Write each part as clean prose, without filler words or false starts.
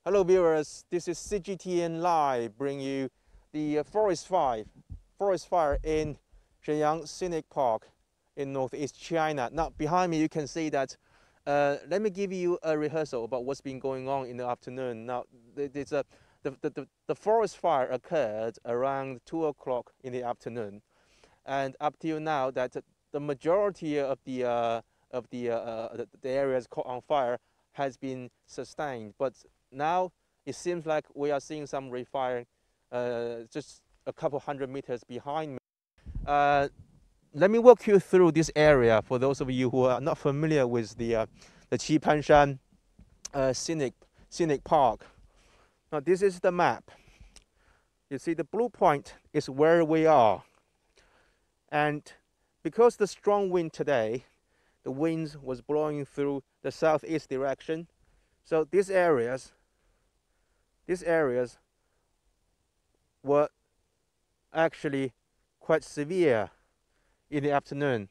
Hello viewers, this is CGTN Live, bring you the forest fire in Shenyang Scenic Park in northeast China. Now behind me you can see that, let me give you a rehearsal about what's been going on in the afternoon. Now the forest fire occurred around 2 o'clock in the afternoon, and up till now that the majority of the areas caught on fire has been sustained, but now it seems like we are seeing some refiring just a couple hundred meters behind me. Let me walk you through this area for those of you who are not familiar with the棋盘山scenic park. Now this is the map. You see the blue point is where we are, and because the strong wind today, the wind was blowing through the southeast direction, so these areas were actually quite severe in the afternoon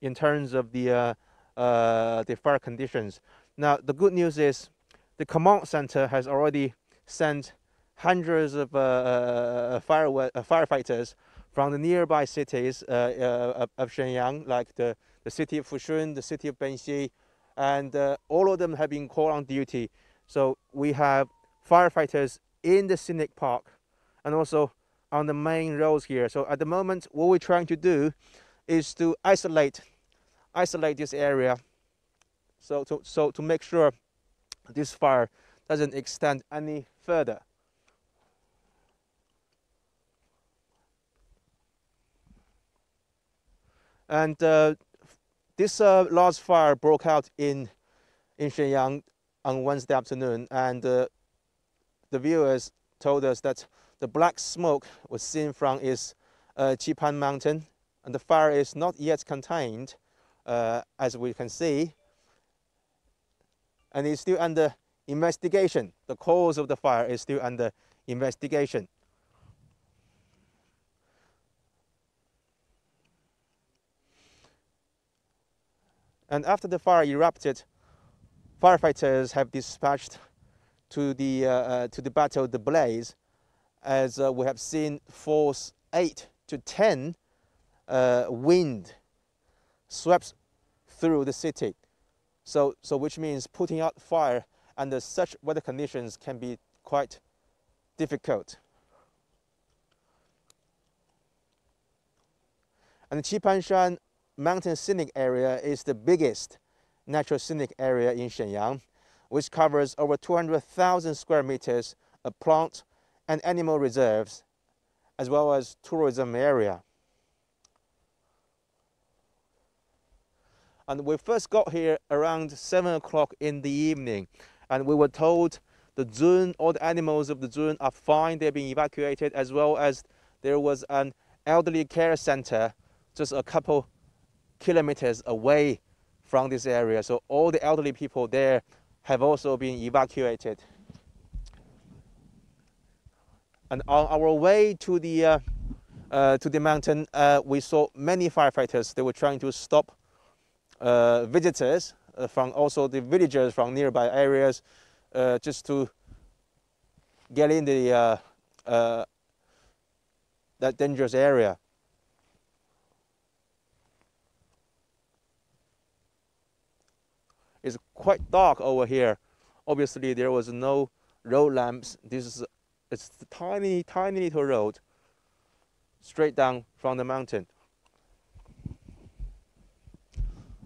in terms of the fire conditions. Now the good news is the command center has already sent hundreds of firefighters from the nearby cities of Shenyang, like the city of Fushun, the city of Benxi, and all of them have been called on duty. So we have firefighters in the scenic park and also on the main roads here. So at the moment, what we're trying to do is to isolate this area, so to make sure this fire doesn't extend any further. And this large fire broke out in Shenyang on Wednesday afternoon, and the viewers told us that the black smoke was seen from its Qipan mountain, and the fire is not yet contained, as we can see, and it's still under investigation. The cause of the fire is still under investigation. And after the fire erupted, firefighters have dispatched to battle the blaze, as we have seen force 8 to 10 wind swept through the city. So which means putting out fire under such weather conditions can be quite difficult. And the Qipan Shan mountain scenic area is the biggest natural scenic area in Shenyang, which covers over 200,000 square meters of plant and animal reserves, as well as tourism area. And we first got here around 7 o'clock in the evening, and we were told the zoo, all the animals of the zoo are fine, they're being evacuated, as well as there was an elderly care center just a couple kilometers away from this area. So all the elderly people there have also been evacuated. And on our way to the mountain, we saw many firefighters. They were trying to stop visitors from also the villagers from nearby areas, just to get in the that dangerous area. It's quite dark over here. Obviously, there was no road lamps. It's a tiny little road straight down from the mountain.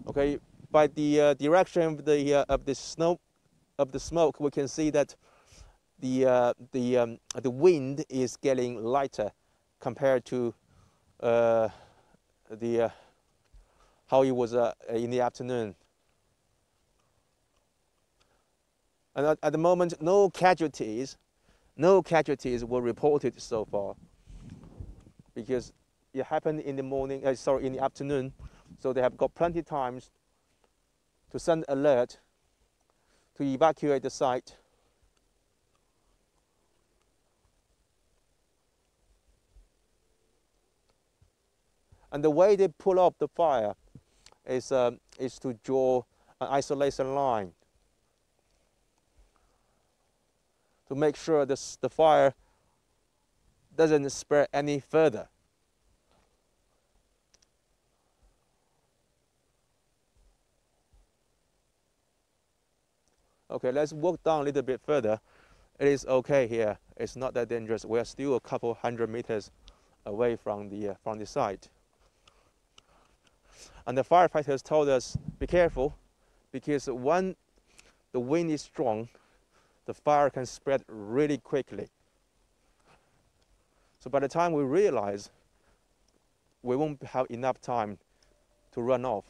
Okay, by the direction of the smoke, we can see that the wind is getting lighter compared to how it was in the afternoon. And at the moment, no casualties were reported so far, because it happened in the morning. In the afternoon, so they have got plenty of time to send alert to evacuate the site. And the way they pull up the fire is to draw an isolation line. to make sure the fire doesn't spread any further. Okay, let's walk down a little bit further. It is okay here. It's not that dangerous. We are still a couple hundred meters away from the site. And the firefighters told us, be careful, because when the wind is strong, the fire can spread really quickly. So by the time we realize, we won't have enough time to run off.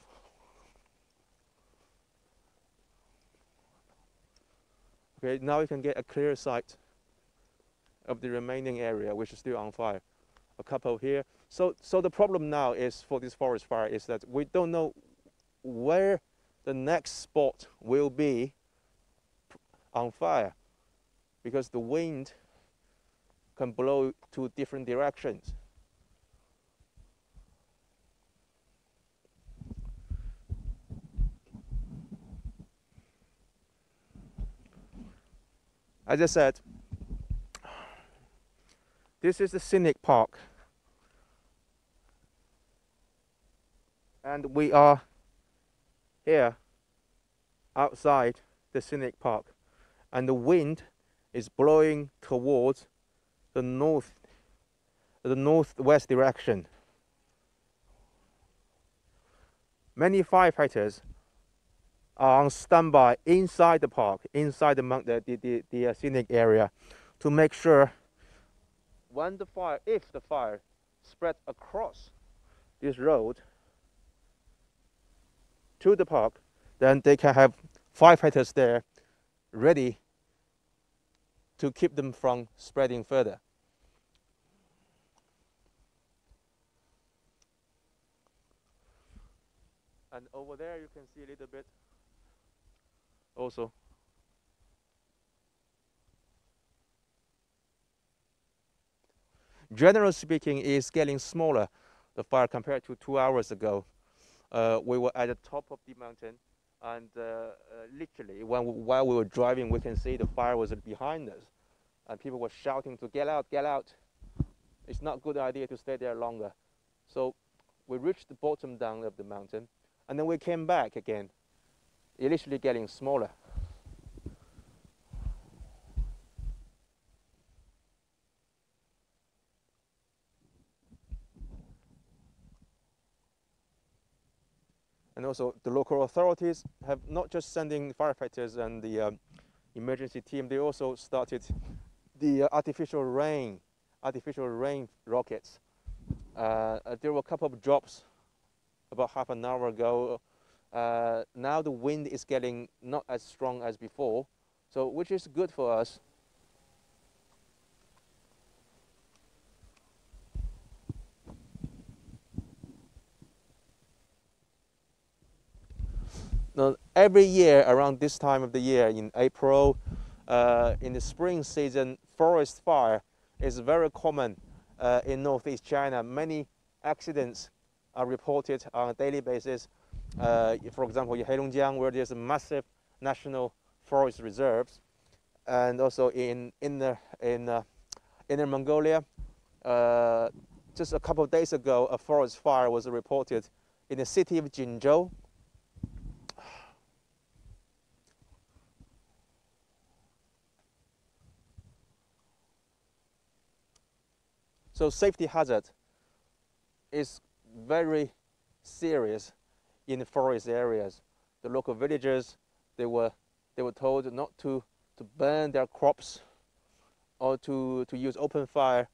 Okay, now we can get a clear sight of the remaining area, which is still on fire. A couple here. So the problem now is for this forest fire is that we don't know where the next spot will be on fire, because the wind can blow to different directions. As I said, this is the scenic park, and we are here outside the scenic park, and the wind is blowing towards the northwest direction. Many firefighters are on standby inside the park, inside the scenic area, to make sure when if the fire spreads across this road to the park, then they can have firefighters there ready to keep them from spreading further. And over there you can see a little bit also. Generally speaking, it's getting smaller, the fire, compared to 2 hours ago. We were at the top of the mountain, and literally while we were driving, we can see the fire was behind us, and people were shouting to get out, get out. It's not a good idea to stay there longer. So we reached the bottom down of the mountain, and then we came back again. It's literally getting smaller. And also the local authorities have not just sending firefighters and the emergency team, they also started the artificial rain rockets. There were a couple of drops about half an hour ago. Now the wind is getting not as strong as before, so which is good for us. Now, every year around this time of the year, in April, in the spring season, forest fire is very common in northeast China. Many accidents are reported on a daily basis. For example, in Heilongjiang, where there's a massive national forest reserves, and also in Inner Mongolia. Just a couple of days ago, a forest fire was reported in the city of Jinzhou. So safety hazard is very serious in forest areas. The local villagers, they were told not to burn their crops or to use open fire,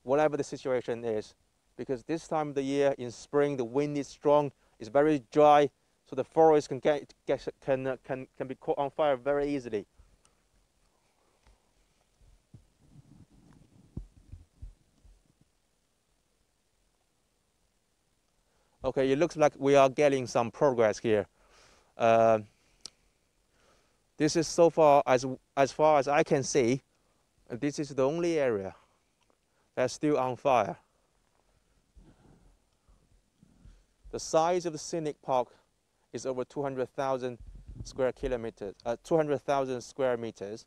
whatever the situation is, because this time of the year in spring the wind is strong, it's very dry, so the forest can be caught on fire very easily. Okay, it looks like we are getting some progress here. This is so far as I can see, this is the only area that's still on fire. The size of the scenic park is over 200,000 square meters.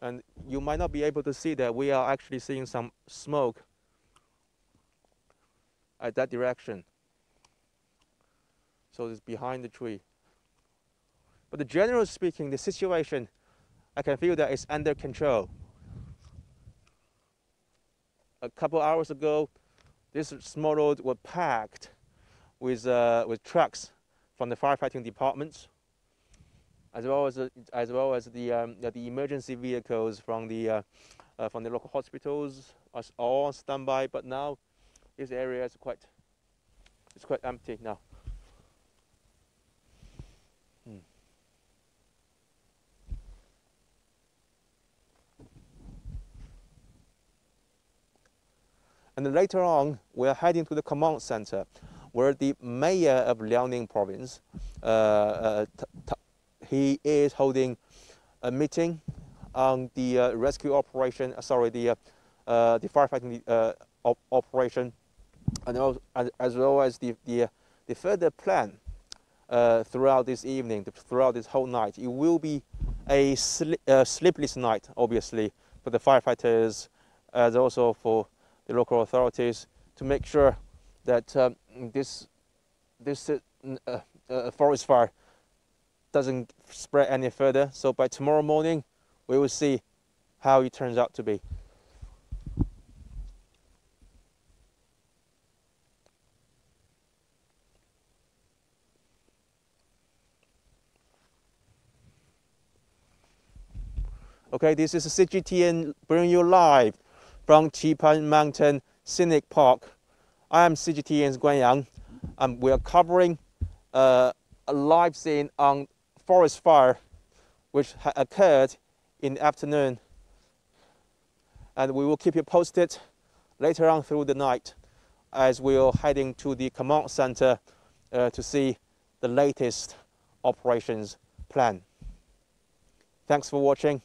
And you might not be able to see that we are actually seeing some smoke at that direction. So it's behind the tree. But generally speaking, the situation, I can feel that it's under control. A couple hours ago, this small road was packed with trucks from the firefighting departments, as well as the emergency vehicles from the local hospitals are all on standby. But now this area is quite empty now. And then later on, we're heading to the command center, where the mayor of Liaoning province, he is holding a meeting on the rescue operation. The firefighting operation, and as well as the further plan throughout this evening, throughout this whole night. It will be a sleepless night, obviously, for the firefighters, as also for the local authorities, to make sure that this forest fire doesn't spread any further. So by tomorrow morning, we will see how it turns out to be. Okay, this is CGTN bringing you live from Qipan Mountain Scenic Park. I am CGTN's Guan. We are covering a live scene on forest fire which occurred in the afternoon. And we will keep you posted later on through the night as we are heading to the command center to see the latest operations plan. Thanks for watching.